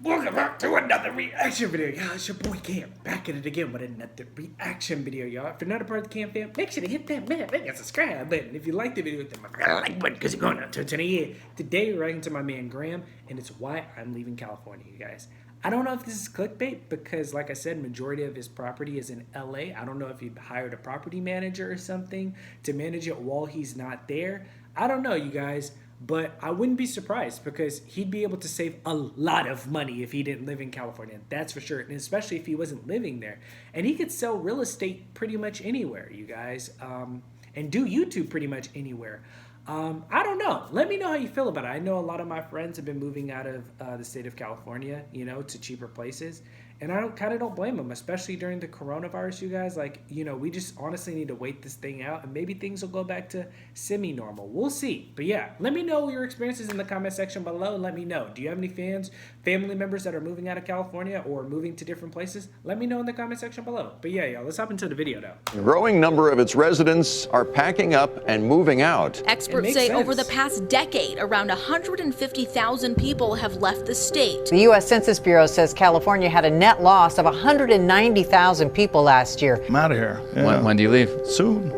Welcome back to another reaction video, y'all. It's your boy Cam, back at it again with another reaction video, y'all. If you're not a part of the Cam fam, make sure to hit that bell, subscribe button. If you like the video, hit that like button because you're going up to the end. Today, we're writing to my man Graham, and it's why I'm leaving California, you guys. I don't know if this is clickbait because, like I said, majority of his property is in LA. I don't know if he hired a property manager or something to manage it while he's not there. I don't know, you guys. But I wouldn't be surprised because he'd be able to save a lot of money if he didn't live in California. That's for sure. And especially if he wasn't living there. And he could sell real estate pretty much anywhere, you guys. And do YouTube pretty much anywhere. I don't know. Let me know how you feel about it. I know a lot of my friends have been moving out of the state of California, you know, to cheaper places. And I kind of don't blame them, especially during the coronavirus, you guys. Like, you know, we just honestly need to wait this thing out, and maybe things will go back to semi-normal. We'll see. But yeah, let me know your experiences in the comment section below, and let me know. Do you have any family members that are moving out of California or moving to different places? Let me know in the comment section below. But yeah, y'all, let's hop into the video now. A growing number of its residents are packing up and moving out. Experts say over the past decade, around 150,000 people have left the state. The U.S. Census Bureau says California had a net loss of 190,000 people last year. I'm out of here. Yeah. When do you leave? Soon.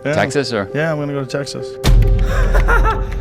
Yeah. Texas or? Yeah, I'm gonna go to Texas.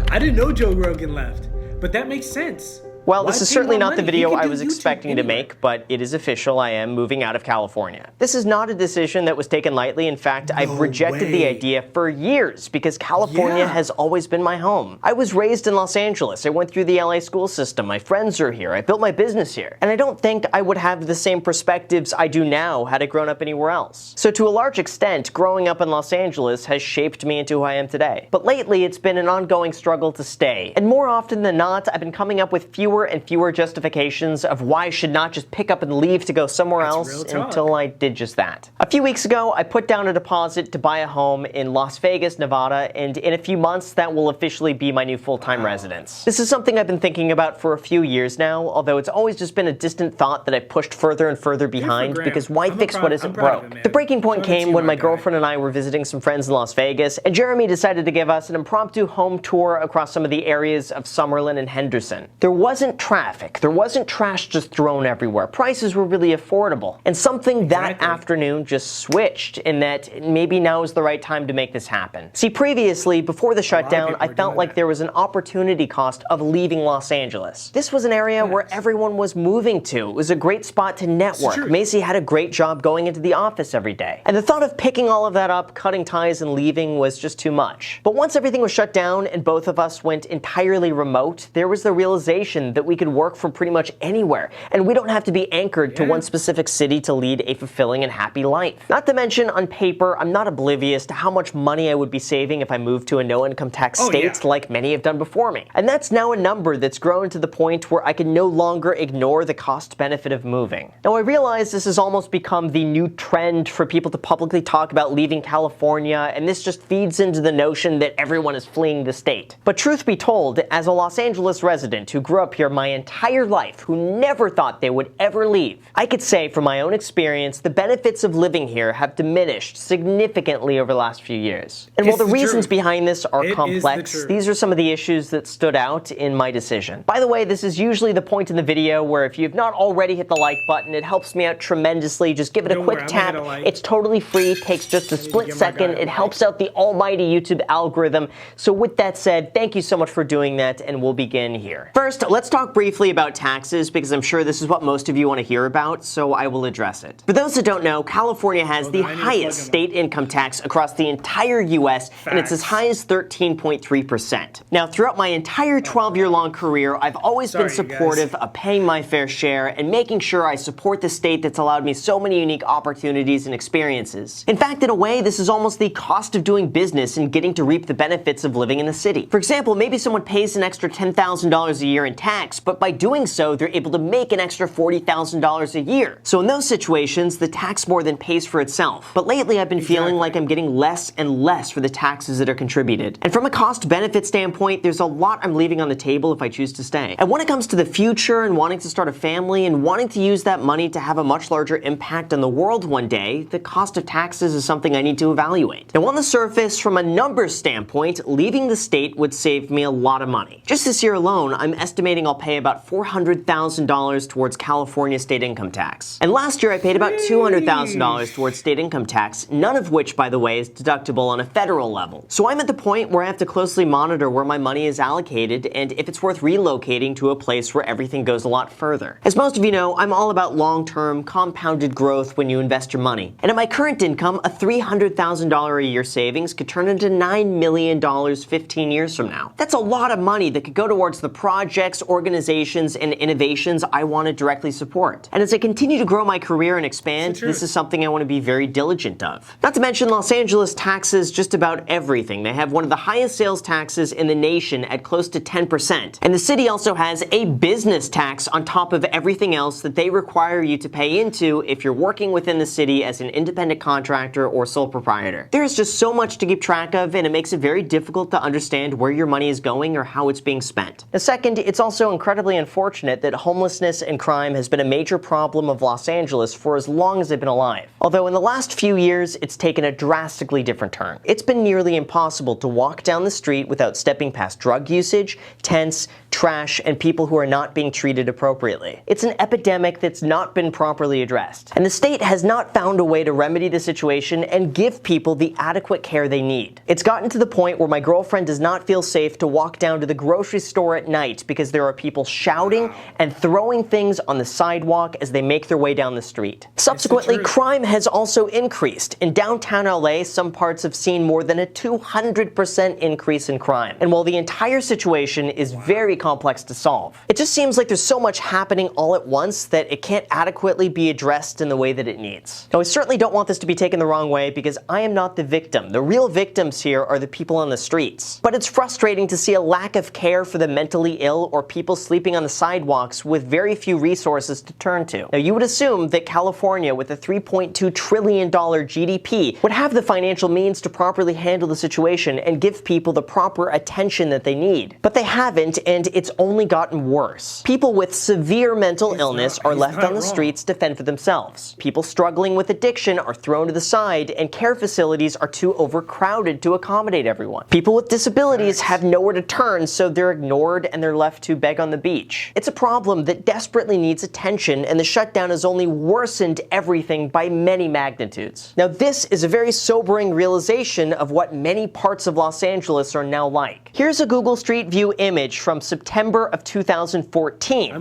I didn't know Joe Rogan left, but that makes sense. Well, this is certainly not the video I was YouTube expecting to make, but it is official. I am moving out of California. This is not a decision that was taken lightly. In fact, I've rejected the idea for years because California has always been my home. I was raised in Los Angeles. I went through the LA school system. My friends are here. I built my business here. And I don't think I would have the same perspectives I do now had I grown up anywhere else. So to a large extent, growing up in Los Angeles has shaped me into who I am today. But lately, it's been an ongoing struggle to stay. And more often than not, I've been coming up with fewer and fewer justifications of why I should not just pick up and leave to go somewhere else until I did just that. A few weeks ago, I put down a deposit to buy a home in Las Vegas, Nevada, and in a few months, that will officially be my new full-time residence. This is something I've been thinking about for a few years now, although it's always just been a distant thought that I pushed further and further behind because why fix what isn't broke? The breaking point came when my girlfriend and I were visiting some friends in Las Vegas, and Jeremy decided to give us an impromptu home tour across some of the areas of Summerlin and Henderson. There wasn't traffic. There wasn't trash just thrown everywhere. Prices were really affordable. And something that afternoon just switched in that maybe now is the right time to make this happen. See, previously, before the shutdown, I felt like there was an opportunity cost of leaving Los Angeles. This was an area where everyone was moving to. It was a great spot to network. Macy had a great job going into the office every day. And the thought of picking all of that up, cutting ties, and leaving was just too much. But once everything was shut down and both of us went entirely remote, there was the realization that we could work from pretty much anywhere, and we don't have to be anchored to one specific city to lead a fulfilling and happy life. Not to mention, on paper, I'm not oblivious to how much money I would be saving if I moved to a no-income tax state like many have done before me. And that's now a number that's grown to the point where I can no longer ignore the cost-benefit of moving. Now, I realize this has almost become the new trend for people to publicly talk about leaving California, and this just feeds into the notion that everyone is fleeing the state. But truth be told, as a Los Angeles resident who grew up here my entire life, who never thought they would ever leave, I could say from my own experience, the benefits of living here have diminished significantly over the last few years. And while the reasons behind this are complex, these are some of the issues that stood out in my decision. By the way, this is usually the point in the video where if you've not already hit the like button, it helps me out tremendously. Just give it a quick tap. It's totally free, takes just a split second. It helps out the almighty YouTube algorithm. So with that said, thank you so much for doing that, and we'll begin here. First, let's talk briefly about taxes, because I'm sure this is what most of you want to hear about, so I will address it. For those that don't know, California has the highest state income tax across the entire US, and it's as high as 13.3%. Now, throughout my entire 12-year-long career, I've always been supportive of paying my fair share and making sure I support the state that's allowed me so many unique opportunities and experiences. In fact, in a way, this is almost the cost of doing business and getting to reap the benefits of living in the city. For example, maybe someone pays an extra $10,000 a year in tax, but by doing so, they're able to make an extra $40,000 a year. So in those situations, the tax more than pays for itself. But lately, I've been feeling like I'm getting less and less for the taxes that are contributed. And from a cost-benefit standpoint, there's a lot I'm leaving on the table if I choose to stay. And when it comes to the future and wanting to start a family and wanting to use that money to have a much larger impact on the world one day, the cost of taxes is something I need to evaluate. Now, on the surface, from a numbers standpoint, leaving the state would save me a lot of money. Just this year alone, I'm estimating starting, I'll pay about $400,000 towards California state income tax. And last year, I paid about $200,000 towards state income tax, none of which, by the way, is deductible on a federal level. So I'm at the point where I have to closely monitor where my money is allocated and if it's worth relocating to a place where everything goes a lot further. As most of you know, I'm all about long-term, compounded growth when you invest your money. And at my current income, a $300,000 a year savings could turn into $9 million 15 years from now. That's a lot of money that could go towards the projects, organizations, and innovations I want to directly support. And as I continue to grow my career and expand, this is something I want to be very diligent of. Not to mention, Los Angeles taxes just about everything. They have one of the highest sales taxes in the nation at close to 10%. And the city also has a business tax on top of everything else that they require you to pay into if you're working within the city as an independent contractor or sole proprietor. There's just so much to keep track of, and it makes it very difficult to understand where your money is going or how it's being spent. The second, it's also incredibly unfortunate that homelessness and crime has been a major problem of Los Angeles for as long as I've been alive. Although in the last few years, it's taken a drastically different turn. It's been nearly impossible to walk down the street without stepping past drug usage, tents, trash, and people who are not being treated appropriately. It's an epidemic that's not been properly addressed, and the state has not found a way to remedy the situation and give people the adequate care they need. It's gotten to the point where my girlfriend does not feel safe to walk down to the grocery store at night because there are people shouting and throwing things on the sidewalk as they make their way down the street. Subsequently, crime has also increased. In downtown LA, some parts have seen more than a 200% increase in crime. And while the entire situation is very complex to solve, it just seems like there's so much happening all at once that it can't adequately be addressed in the way that it needs. Now, I certainly don't want this to be taken the wrong way because I am not the victim. The real victims here are the people on the streets. But it's frustrating to see a lack of care for the mentally ill or people sleeping on the sidewalks with very few resources to turn to. Now, you would assume that California, with a $3.2 trillion GDP, would have the financial means to properly handle the situation and give people the proper attention that they need. But they haven't, and it's only gotten worse. People with severe mental illness are left on the streets to fend for themselves. People struggling with addiction are thrown to the side, and care facilities are too overcrowded to accommodate everyone. People with disabilities have nowhere to turn, so they're ignored and they're left to beg on the beach. It's a problem that desperately needs attention, and the shutdown has only worsened everything by many magnitudes. Now, this is a very sobering realization of what many parts of Los Angeles are now like. Here's a Google Street View image from September of 2014.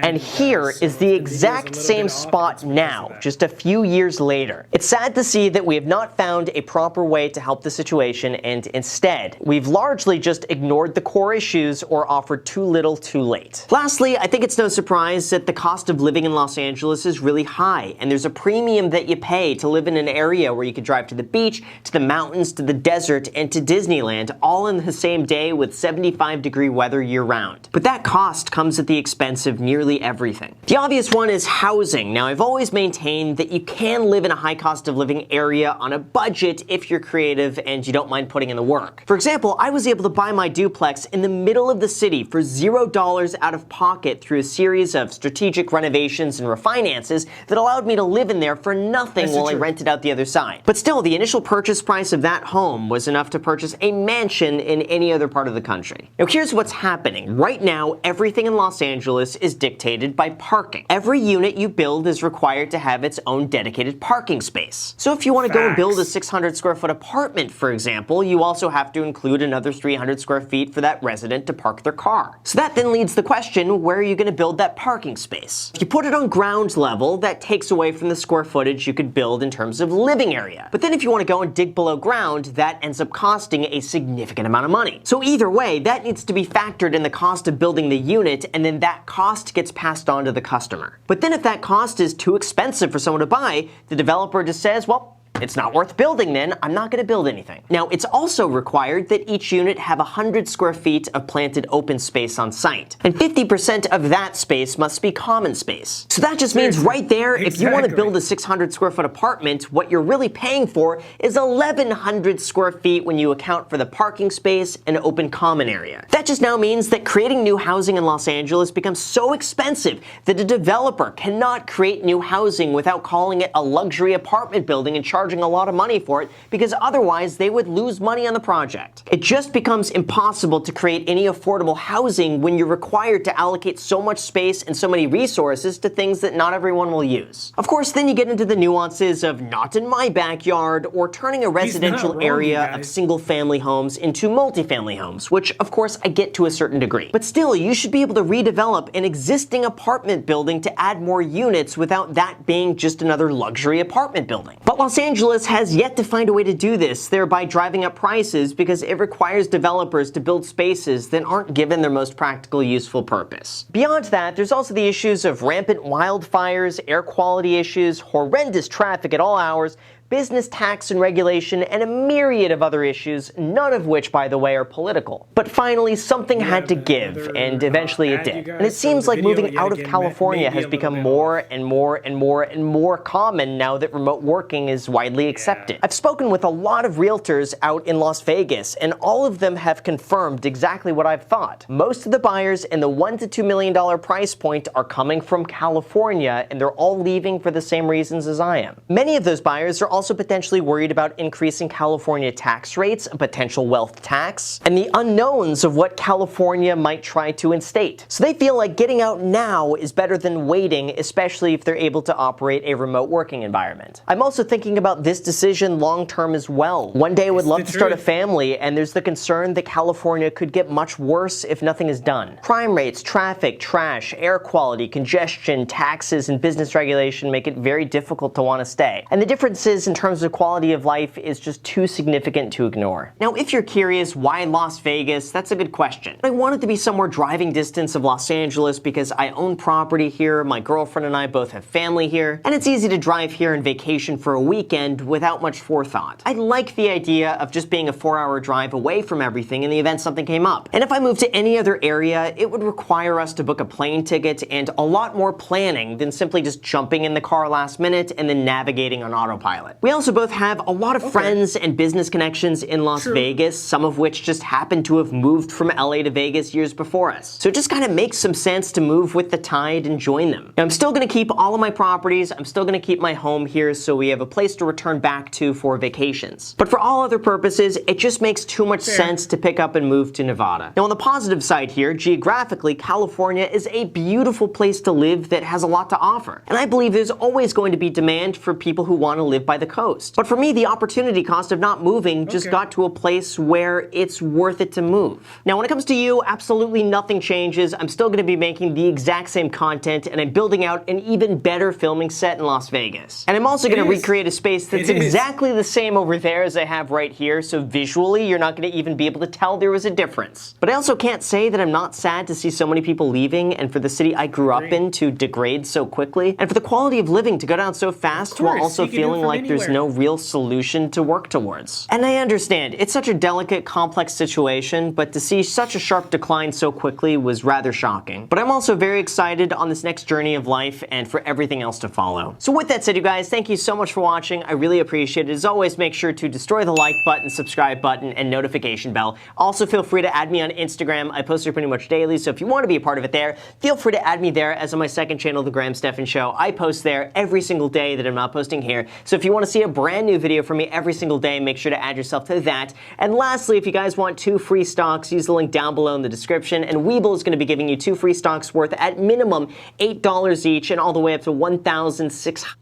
And here is the exact same spot now, just a few years later. It's sad to see that we have not found a proper way to help the situation, and instead, we've largely just ignored the core issues or offered too little too late. Lastly, I think it's no surprise that the cost of living in Los Angeles is really high, and there's a premium that you pay to live in an area where you could drive to the beach, to the mountains, to the desert, and to Disneyland, all in the same day with 75-degree weather year-round. But that cost comes at the expense of nearly everything. The obvious one is housing. Now, I've always maintained that you can live in a high cost of living area on a budget if you're creative and you don't mind putting in the work. For example, I was able to buy my duplex in the middle of the city for $0 out of pocket through a series of strategic renovations and refinances that allowed me to live in there for nothing while I rented out the other side. But still, the initial purchase price of that home was enough to purchase a mansion in any other part of the country. Now, here's what's happening. Right now, everything in Los Angeles is dictated by parking. Every unit you build is required to have its own dedicated parking space. So if you want to go and build a 600 square foot apartment, for example, you also have to include another 300 square feet for that resident to park their car. So that then leads the question, where are you going to build that parking space? If you put it on ground level, that takes away from the square footage you could build in terms of living area. But then if you want to go and dig below ground, that ends up costing a significant amount of money. So either way, that needs to be factored in the cost of building the unit, and then that cost gets passed on to the customer. But then if that cost is too expensive for someone to buy, the developer just says, well, it's not worth building then, I'm not going to build anything. Now, it's also required that each unit have 100 square feet of planted open space on site. And 50% of that space must be common space. So that just means right there, if you want to build a 600 square foot apartment, what you're really paying for is 1,100 square feet when you account for the parking space and open common area. That just now means that creating new housing in Los Angeles becomes so expensive that a developer cannot create new housing without calling it a luxury apartment building and charging charging a lot of money for it because otherwise they would lose money on the project. It just becomes impossible to create any affordable housing when you're required to allocate so much space and so many resources to things that not everyone will use. Of course, then you get into the nuances of not in my backyard or turning a residential area of single-family homes into multifamily homes, which of course I get to a certain degree. But still, you should be able to redevelop an existing apartment building to add more units without that being just another luxury apartment building. But Los Angeles has yet to find a way to do this, thereby driving up prices because it requires developers to build spaces that aren't given their most practical, useful purpose. Beyond that, there's also the issues of rampant wildfires, air quality issues, horrendous traffic at all hours, business tax and regulation, and a myriad of other issues, none of which, by the way, are political. But finally, something had to give, and eventually it did. And it seems like moving out of California has become more and more common now that remote working is widely accepted. I've spoken with a lot of realtors out in Las Vegas, and all of them have confirmed exactly what I've thought. Most of the buyers in the $1 to $2 million price point are coming from California, and they're all leaving for the same reasons as I am. Many of those buyers are also potentially worried about increasing California tax rates, a potential wealth tax, and the unknowns of what California might try to instate. So they feel like getting out now is better than waiting, especially if they're able to operate a remote working environment. I'm also thinking about this decision long term as well. One day I would love to start a family, and there's the concern that California could get much worse if nothing is done. Crime rates, traffic, trash, air quality, congestion, taxes, and business regulation make it very difficult to want to stay. And the difference is in terms of quality of life is just too significant to ignore. Now, if you're curious why Las Vegas, that's a good question. I wanted to be somewhere driving distance of Los Angeles because I own property here, my girlfriend and I both have family here, and it's easy to drive here and vacation for a weekend without much forethought. I like the idea of just being a 4-hour drive away from everything in the event something came up. And if I moved to any other area, it would require us to book a plane ticket and a lot more planning than simply just jumping in the car last minute and then navigating on autopilot. We also both have a lot of friends and business connections in Las Vegas, some of which just happen to have moved from LA to Vegas years before us. So it just kind of makes some sense to move with the tide and join them. Now, I'm still going to keep all of my properties, I'm still going to keep my home here so we have a place to return back to for vacations. But for all other purposes, it just makes too much sense to pick up and move to Nevada. Now, on the positive side here, geographically, California is a beautiful place to live that has a lot to offer. And I believe there's always going to be demand for people who want to live by the coast. But for me, the opportunity cost of not moving just got to a place where it's worth it to move. Now, when it comes to you, absolutely nothing changes. I'm still going to be making the exact same content, and I'm building out an even better filming set in Las Vegas. And I'm also going to recreate a space that's exactly the same over there as I have right here, so visually, you're not going to even be able to tell there was a difference. But I also can't say that I'm not sad to see so many people leaving, and for the city I grew up in to degrade so quickly, and for the quality of living to go down so fast while also feeling like there's no real solution to work towards. And I understand, it's such a delicate, complex situation, but to see such a sharp decline so quickly was rather shocking. But I'm also very excited on this next journey of life and for everything else to follow. So with that said, you guys, thank you so much for watching. I really appreciate it. As always, make sure to destroy the like button, subscribe button, and notification bell. Also, feel free to add me on Instagram. I post there pretty much daily, so if you want to be a part of it there, feel free to add me there. As on my second channel, The Graham Stephan Show, I post there every single day that I'm not posting here. So if you want to see a brand new video from me every single day, make sure to add yourself to that. And lastly, if you guys want 2 free stocks, use the link down below in the description, and Webull is going to be giving you 2 free stocks worth at minimum $8 each and all the way up to $1,600.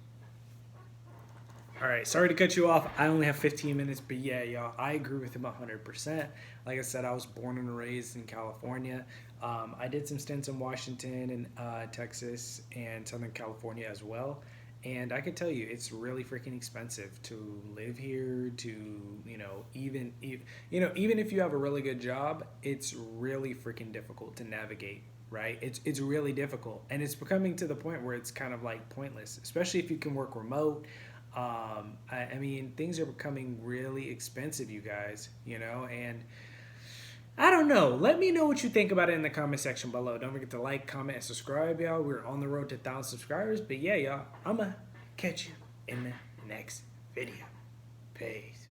All right, sorry to cut you off. I only have 15 minutes, but yeah, y'all, I agree with him 100%. Like I said, I was born and raised in California. I did some stints in Washington and Texas and Southern California as well. And I can tell you, it's really freaking expensive to live here. Even if you have a really good job, it's really freaking difficult to navigate. Right? It's really difficult, and it's becoming to the point where it's kind of like pointless, especially if you can work remote. I mean, things are becoming really expensive, you guys, and I don't know. Let me know what you think about it in the comment section below. Don't forget to like, comment, and subscribe, y'all. We're on the road to 1,000 subscribers, but yeah, y'all, I'ma catch you in the next video. Peace.